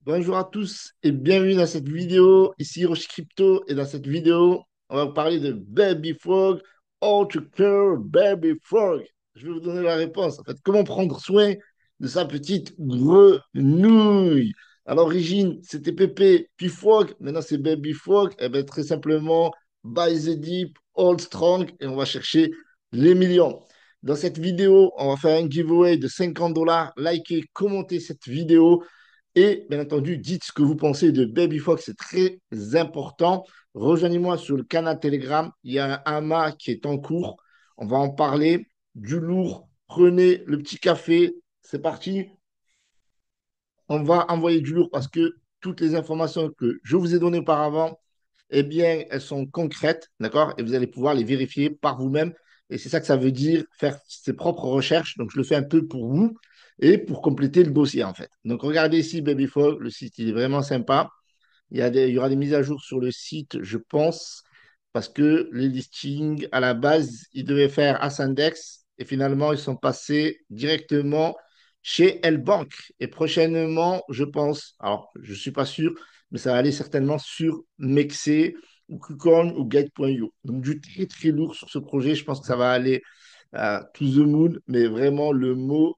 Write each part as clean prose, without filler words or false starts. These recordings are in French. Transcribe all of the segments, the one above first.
Bonjour à tous et bienvenue dans cette vidéo. Ici Roche Crypto et dans cette vidéo, on va vous parler de Baby Frog, How to Care Baby Frog. Je vais vous donner la réponse. En fait, comment prendre soin de sa petite grenouille. À l'origine, c'était Pépé puis Frog. Maintenant, c'est Baby Frog. Eh bien, très simplement, buy the deep, hold strong et on va chercher les millions. Dans cette vidéo, on va faire un giveaway de 50 dollars. Likez, commentez cette vidéo. Et bien entendu, dites ce que vous pensez de Baby Fox, c'est très important. Rejoignez-moi sur le canal Telegram. Il y a un AMA qui est en cours. On va en parler. Du lourd. Prenez le petit café. C'est parti. On va envoyer du lourd parce que toutes les informations que je vous ai données auparavant, eh bien, elles sont concrètes, d'accord? Et vous allez pouvoir les vérifier par vous-même. Et c'est ça que ça veut dire, faire ses propres recherches. Donc, je le fais un peu pour vous et pour compléter le dossier, en fait. Donc, regardez ici, Babyfog, le site, il est vraiment sympa. Il y aura des mises à jour sur le site, je pense, parce que les listings, à la base, ils devaient faire Ascendex et finalement, ils sont passés directement chez L-Bank. Et prochainement, je pense, alors je ne suis pas sûr, mais ça va aller certainement sur Mexe ou KuCoin ou Gate.io. Donc, du très, très lourd sur ce projet. Je pense que ça va aller to the moon, mais vraiment, le mot,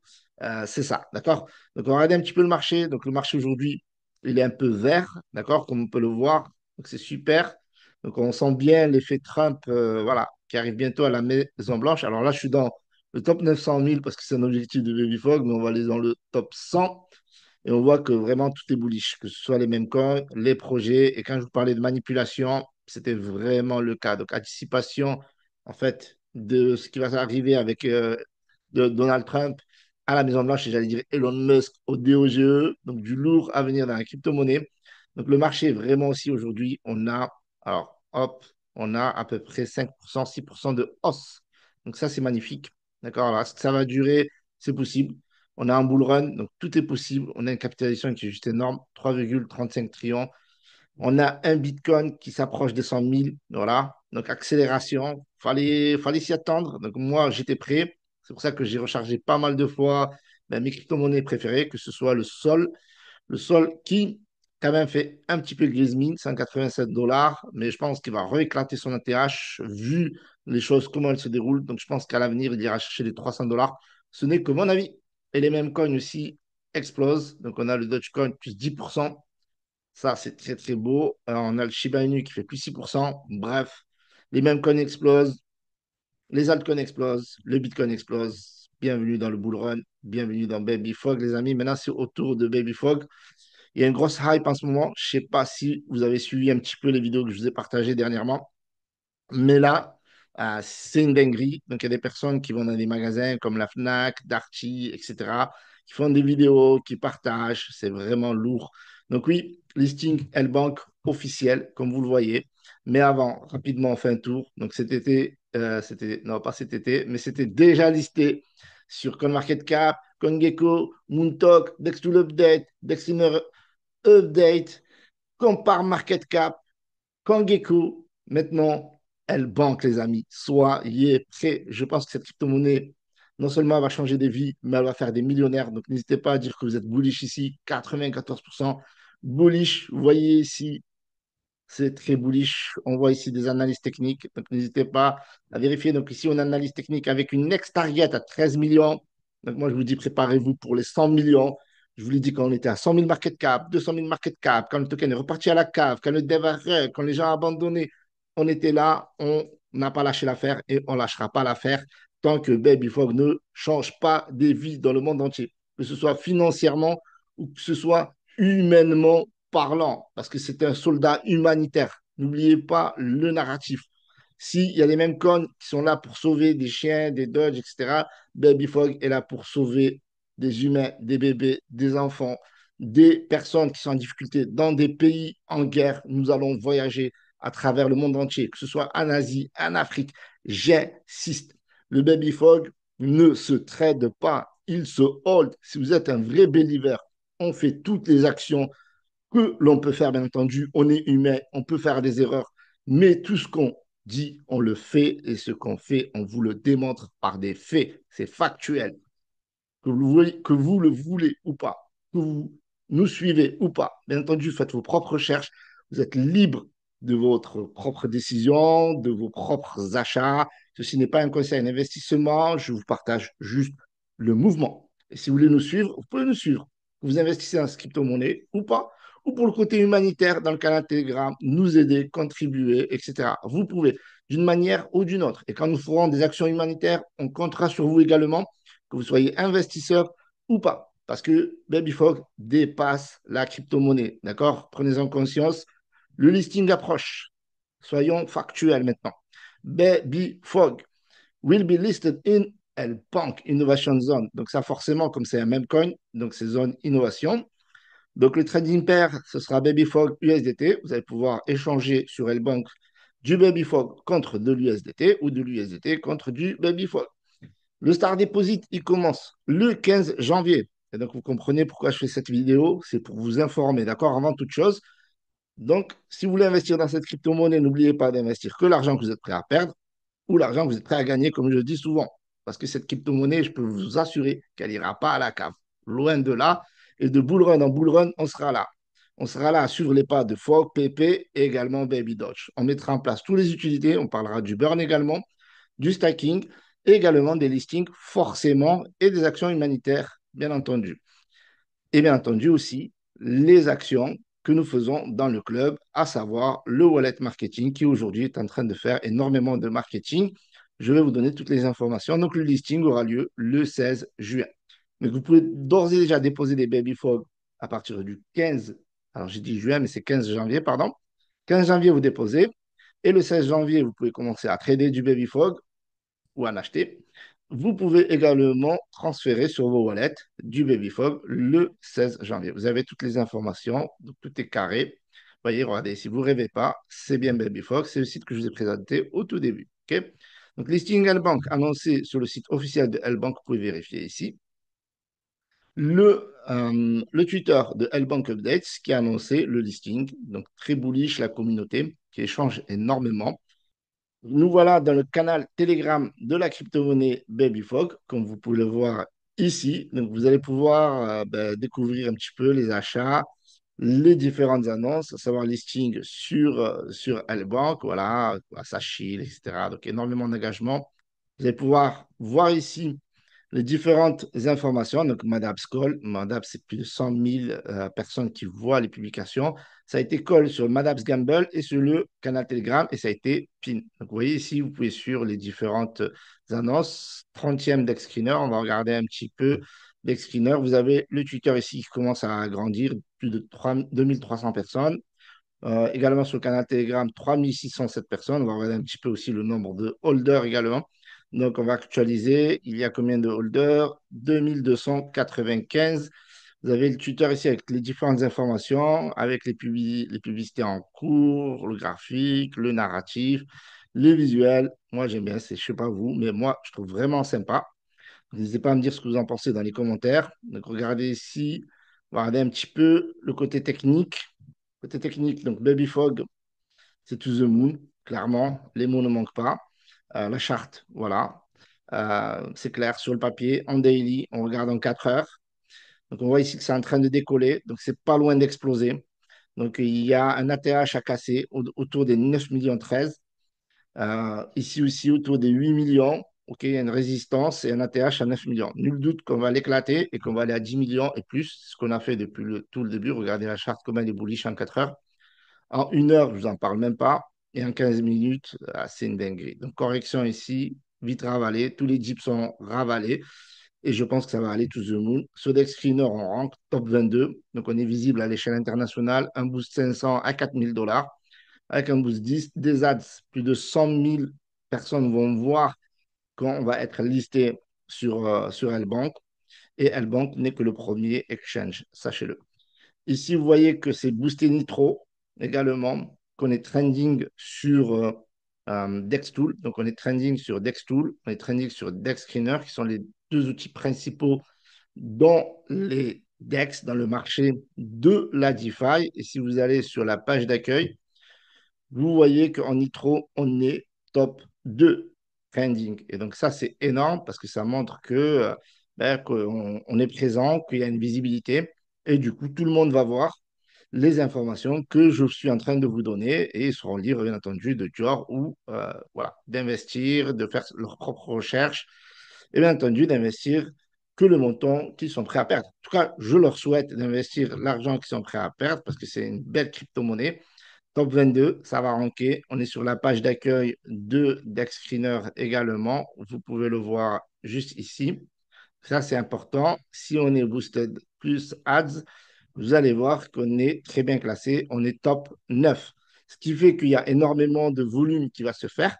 c'est ça, d'accord? Donc, on va regarder un petit peu le marché. Donc, le marché aujourd'hui, il est un peu vert, d'accord, comme on peut le voir. Donc, c'est super. Donc, on sent bien l'effet Trump, voilà, qui arrive bientôt à la Maison-Blanche. Alors là, je suis dans le top 900 000 parce que c'est un objectif de Baby Fog, mais on va aller dans le top 100 et on voit que vraiment tout est bullish, que ce soit les mêmes coins, les projets. Et quand je vous parlais de manipulation, c'était vraiment le cas. Donc, anticipation, en fait, de ce qui va arriver avec de Donald Trump à la Maison-Blanche, et j'allais dire Elon Musk au DOGE, donc du lourd à venir dans la crypto-monnaie. Donc, le marché, vraiment aussi aujourd'hui, on a, alors, hop, on a à peu près 5%, 6% de hausse. Donc, ça, c'est magnifique. D'accord? Alors, est-ce que ça va durer? C'est possible. On a un bull run, donc tout est possible. On a une capitalisation qui est juste énorme, 3,35 trillions. On a un Bitcoin qui s'approche des 100 000. Voilà. Donc, accélération. Fallait s'y attendre. Donc, moi, j'étais prêt. C'est pour ça que j'ai rechargé pas mal de fois mes crypto-monnaies préférées, que ce soit le Sol. Le Sol qui, quand même, fait un petit peu grise mine, 187 dollars. Mais je pense qu'il va rééclater son ATH vu les choses, comment elles se déroulent. Donc, je pense qu'à l'avenir, il ira chercher les 300 dollars. Ce n'est que mon avis. Et les mêmes coins aussi explosent. Donc, on a le Dogecoin plus 10%. Ça, c'est très, très beau. On a le Shiba Inu qui fait plus 6%. Bref, les mêmes coins explosent, les altcoins explosent, le Bitcoin explose. Bienvenue dans le bull run, bienvenue dans Baby Frog, les amis. Maintenant, c'est autour de Baby Frog. Il y a une grosse hype en ce moment. Je ne sais pas si vous avez suivi un petit peu les vidéos que je vous ai partagées dernièrement. Mais là, c'est une dinguerie. Donc, il y a des personnes qui vont dans des magasins comme la Fnac, Darty, etc., qui font des vidéos, qui partagent. C'est vraiment lourd. Donc, oui, listing L-Bank officiel, comme vous le voyez. Mais avant, rapidement, on fait un tour. Donc, cet été, non, pas cet été, mais c'était déjà listé sur CoinMarketCap, CoinGecko, Moontalk, Dextool Update, Dexiner Update, Compare Market Cap, CoinGecko. Maintenant, elle banque, les amis. Soyez prêts. Je pense que cette crypto-monnaie, non seulement elle va changer des vies, mais elle va faire des millionnaires. Donc, n'hésitez pas à dire que vous êtes bullish ici. 94% bullish. Vous voyez ici, c'est très bullish. On voit ici des analyses techniques. Donc, n'hésitez pas à vérifier. Donc, ici, on a une analyse technique avec une next target à 13 millions. Donc, moi, je vous dis, préparez-vous pour les 100 millions. Je vous l'ai dit quand on était à 100 000 market cap, 200 000 market cap, quand le token est reparti à la cave, quand le dev a run, quand les gens ont abandonné, on était là, on n'a pas lâché l'affaire et on ne lâchera pas l'affaire tant que Baby Frog ne change pas des vies dans le monde entier, que ce soit financièrement ou que ce soit humainement parlant, parce que c'est un soldat humanitaire. N'oubliez pas le narratif. S'il y a les mêmes cons qui sont là pour sauver des chiens, des dogs, etc., Baby Fog est là pour sauver des humains, des bébés, des enfants, des personnes qui sont en difficulté dans des pays en guerre. Nous allons voyager à travers le monde entier, que ce soit en Asie, en Afrique. J'insiste. Le Baby Fog ne se trade pas, il se hold. Si vous êtes un vrai believer, on fait toutes les actions que l'on peut faire, bien entendu. On est humain, on peut faire des erreurs, mais tout ce qu'on dit, on le fait, et ce qu'on fait, on vous le démontre par des faits. C'est factuel. Que vous le voulez ou pas, que vous nous suivez ou pas. Bien entendu, faites vos propres recherches. Vous êtes libre de votre propre décision, de vos propres achats. Ceci n'est pas un conseil d'investissement. Je vous partage juste le mouvement. Et si vous voulez nous suivre, vous pouvez nous suivre. Vous investissez en crypto-monnaie ou pas, ou pour le côté humanitaire, dans le canal Telegram, nous aider, contribuer, etc. Vous pouvez d'une manière ou d'une autre. Et quand nous ferons des actions humanitaires, on comptera sur vous également, que vous soyez investisseur ou pas. Parce que Babyfog dépasse la crypto-monnaie. D'accord? Prenez-en conscience. Le listing approche. Soyons factuels maintenant. Babyfog will be listed in L-Bank Innovation Zone. Donc ça, forcément, comme c'est un même coin, donc c'est zone innovation. Donc le trading pair, ce sera Babyfog USDT. Vous allez pouvoir échanger sur L-Bank du Babyfog contre de l'USDT ou de l'USDT contre du Babyfog. Le Star Deposit, il commence le 15 janvier. Et donc, vous comprenez pourquoi je fais cette vidéo. C'est pour vous informer, d'accord, avant toute chose. Donc, si vous voulez investir dans cette crypto-monnaie, n'oubliez pas d'investir que l'argent que vous êtes prêt à perdre ou l'argent que vous êtes prêt à gagner, comme je le dis souvent. Parce que cette crypto-monnaie, je peux vous assurer qu'elle n'ira pas à la cave. Loin de là. Et de bull run en bull run, on sera là. On sera là à suivre les pas de Fogg, PP et également Baby Doge. On mettra en place toutes les utilités. On parlera du burn également, du stacking et également des listings forcément et des actions humanitaires, bien entendu. Et bien entendu aussi les actions que nous faisons dans le club, à savoir le wallet marketing qui aujourd'hui est en train de faire énormément de marketing. Je vais vous donner toutes les informations. Donc le listing aura lieu le 16 juin. Mais vous pouvez d'ores et déjà déposer des baby fog à partir du 15, alors j'ai dit juin, mais c'est 15 janvier, pardon. 15 janvier, vous déposez. Et le 16 janvier, vous pouvez commencer à trader du baby fog ou en acheter. Vous pouvez également transférer sur vos wallets du Babyfog le 16 janvier. Vous avez toutes les informations, donc tout est carré. Voyez, regardez, si vous ne rêvez pas, c'est bien Babyfog, c'est le site que je vous ai présenté au tout début. Okay. Donc, listing L-Bank annoncé sur le site officiel de L-Bank, vous pouvez vérifier ici. Le Twitter de L-Bank Updates qui a annoncé le listing, donc très bullish la communauté qui échange énormément. Nous voilà dans le canal Telegram de la crypto-monnaie Babyfog, comme vous pouvez le voir ici. Donc, vous allez pouvoir découvrir un petit peu les achats, les différentes annonces, à savoir listing sur L-Bank, voilà, Sachil, etc. Donc, énormément d'engagement. Vous allez pouvoir voir ici les différentes informations. Donc, Madame Scroll, Madame, c'est plus de 100 000 personnes qui voient les publications. Ça a été call sur Madame Gamble et sur le canal Telegram et ça a été pin. Donc, vous voyez ici, vous pouvez suivre les différentes annonces. 30e d'Exscreener, on va regarder un petit peu d'Exscreener. Vous avez le Twitter ici qui commence à grandir, plus de 2300 personnes. Également sur le canal Telegram, 3607 personnes. On va regarder un petit peu aussi le nombre de holders également. Donc, on va actualiser. Il y a combien de holders? 2295. Vous avez le Twitter ici avec les différentes informations, avec les publicités en cours, le graphique, le narratif, le visuel. Moi, j'aime bien, je ne sais pas vous, mais moi, je trouve vraiment sympa. N'hésitez pas à me dire ce que vous en pensez dans les commentaires. Donc, regardez ici, regardez un petit peu le côté technique. Côté technique, donc Baby Fog, c'est to the moon, clairement. Les mots ne manquent pas. La charte, voilà. C'est clair sur le papier. En daily, on regarde en 4 heures. Donc, on voit ici que c'est en train de décoller. Donc, c'est pas loin d'exploser. Donc, il y a un ATH à casser autour des 9 millions 13. Ici aussi, autour des 8 millions. OK, il y a une résistance et un ATH à 9 millions. Nul doute qu'on va l'éclater et qu'on va aller à 10 millions et plus. C'est ce qu'on a fait depuis tout le début. Regardez la charte, comment elle est bullish en 4 heures. En 1 heure, je ne vous en parle même pas. Et en 15 minutes, c'est une dinguerie. Donc, correction ici, vite ravalé. Tous les dips sont ravalés. Et je pense que ça va aller to the moon. Sodex Screener, on rank top 22. Donc, on est visible à l'échelle internationale. Un boost 500 à 4 000 $. Avec un boost 10, des ads, plus de 100 000 personnes vont voir quand on va être listé sur L-Bank. Et L-Bank n'est que le premier exchange, sachez-le. Ici, vous voyez que c'est Boosté Nitro également, qu'on est trending sur DexTool. Donc, on est trending sur DexTool, on est trending sur DexScreener, qui sont les deux outils principaux dans les DEX, dans le marché de la DeFi. Et si vous allez sur la page d'accueil, vous voyez qu'en Nitro, on est top 2 trending. Et donc, ça, c'est énorme parce que ça montre que, qu'on on est présent, qu'il y a une visibilité Et du coup, tout le monde va voir les informations que je suis en train de vous donner et ils seront libres, bien entendu, de Dior ou voilà, d'investir, de faire leurs propres recherches et bien entendu d'investir que le montant qu'ils sont prêts à perdre. En tout cas, je leur souhaite d'investir l'argent qu'ils sont prêts à perdre parce que c'est une belle crypto-monnaie. Top 22, ça va ranker. On est sur la page d'accueil de DexScreener également. Vous pouvez le voir juste ici. Ça, c'est important. Si on est boosted plus ads, vous allez voir qu'on est très bien classé. On est top 9. Ce qui fait qu'il y a énormément de volume qui va se faire.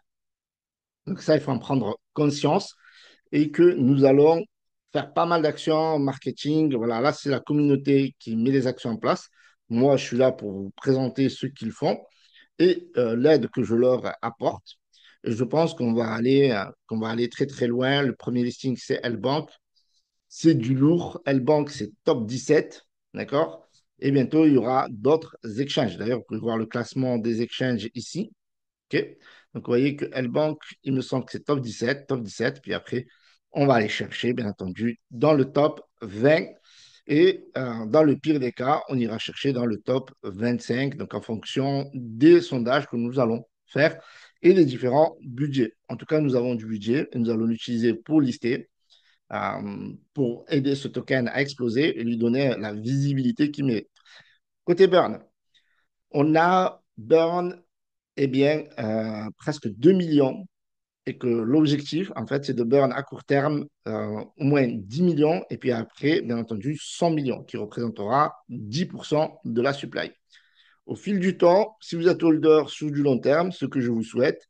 Donc ça, il faut en prendre conscience et que nous allons faire pas mal d'actions marketing. Voilà, là, c'est la communauté qui met les actions en place. Moi, je suis là pour vous présenter ce qu'ils font et l'aide que je leur apporte. Et je pense qu'on va aller très, très loin. Le premier listing, c'est L-Bank. C'est du lourd. L-Bank, c'est top 17. D'accord? Et bientôt, il y aura d'autres exchanges. D'ailleurs, vous pouvez voir le classement des exchanges ici. OK? Donc, vous voyez que L-Bank, il me semble que c'est top 17, top 17. Puis après, on va aller chercher, bien entendu, dans le top 20. Et dans le pire des cas, on ira chercher dans le top 25, donc en fonction des sondages que nous allons faire et des différents budgets. En tout cas, nous avons du budget et nous allons l'utiliser pour lister, pour aider ce token à exploser et lui donner la visibilité qu'il mérite. Côté burn, on a burn bien, presque 2 millions et que l'objectif, en fait, c'est de burn à court terme au moins 10 millions et puis après, bien entendu, 100 millions qui représentera 10% de la supply. Au fil du temps, si vous êtes holder sur du long terme, ce que je vous souhaite,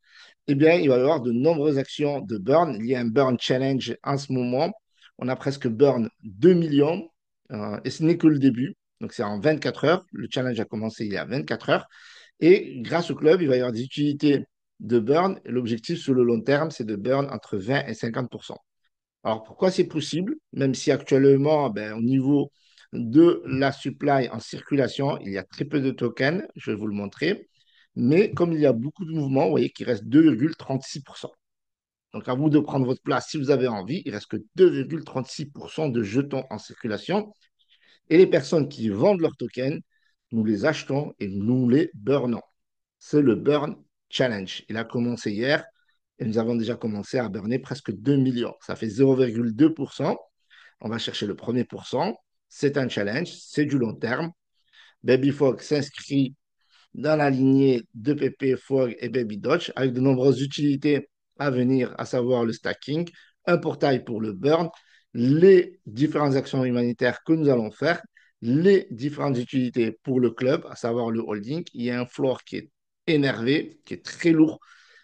eh bien, il va y avoir de nombreuses actions de burn. Il y a un burn challenge en ce moment. On a presque burn 2 millions et ce n'est que le début. Donc, c'est en 24 heures. Le challenge a commencé il y a 24 heures. Et grâce au club, il va y avoir des utilités de burn. L'objectif sur le long terme, c'est de burn entre 20 et 50%. Alors, pourquoi c'est possible? Même si actuellement, ben, au niveau de la supply en circulation, il y a très peu de tokens, je vais vous le montrer. Mais comme il y a beaucoup de mouvements, vous voyez qu'il reste 2,36%. Donc, à vous de prendre votre place si vous avez envie. Il reste que 2,36% de jetons en circulation. Et les personnes qui vendent leurs tokens, nous les achetons et nous les burnons. C'est le burn challenge. Il a commencé hier et nous avons déjà commencé à burner presque 2 millions. Ça fait 0,2%. On va chercher le premier pourcent. C'est un challenge, c'est du long terme. Babyfog s'inscrit dans la lignée de PP, Fog et Baby Dodge avec de nombreuses utilités à venir, à savoir le stacking, un portail pour le burn, les différentes actions humanitaires que nous allons faire, les différentes utilités pour le club, à savoir le holding. Il y a un floor qui est énervé, qui est très lourd.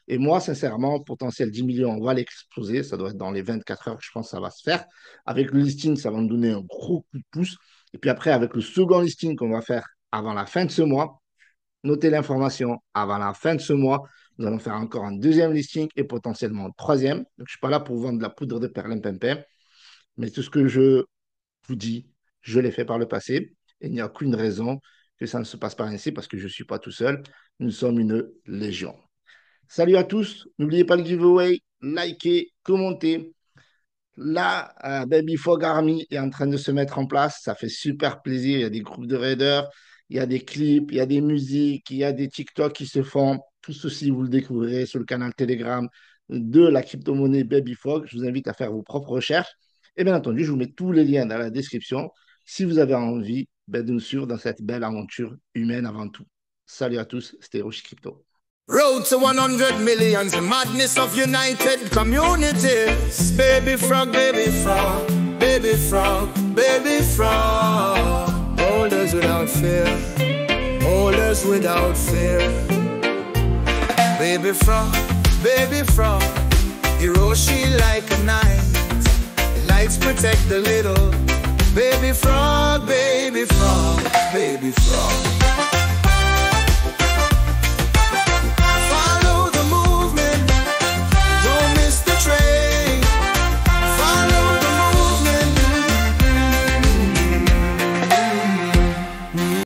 Et moi, sincèrement, potentiel 10 millions, on va l'exploser. Ça doit être dans les 24 heures, je pense que ça va se faire. Avec le listing, ça va nous donner un gros coup de pouce. Et puis après, avec le second listing qu'on va faire avant la fin de ce mois, notez l'information, avant la fin de ce mois, nous allons faire encore un deuxième listing et potentiellement un troisième. Donc, je ne suis pas là pour vendre de la poudre de perlimpinpin, mais tout ce que je vous dis, je l'ai fait par le passé. Et il n'y a aucune raison que ça ne se passe pas ainsi parce que je ne suis pas tout seul. Nous sommes une légion. Salut à tous. N'oubliez pas le giveaway, likez, commentez. Là, Baby Fog Army est en train de se mettre en place. Ça fait super plaisir. Il y a des groupes de raiders, il y a des clips, il y a des musiques, il y a des TikTok qui se font. Tout ceci, vous le découvrirez sur le canal Telegram de la crypto-monnaie Baby Fog. Je vous invite à faire vos propres recherches. Et bien entendu, je vous mets tous les liens dans la description si vous avez envie de nous suivre dans cette belle aventure humaine avant tout. Salut à tous, c'était Roche Crypto. Road to 100 millions, the madness of united communities. Baby frog, baby frog, baby frog, baby frog. Holders without fear, holders without fear. Baby frog, Hiroshi like a knight. Lights protect the little. Baby frog, baby frog, baby frog.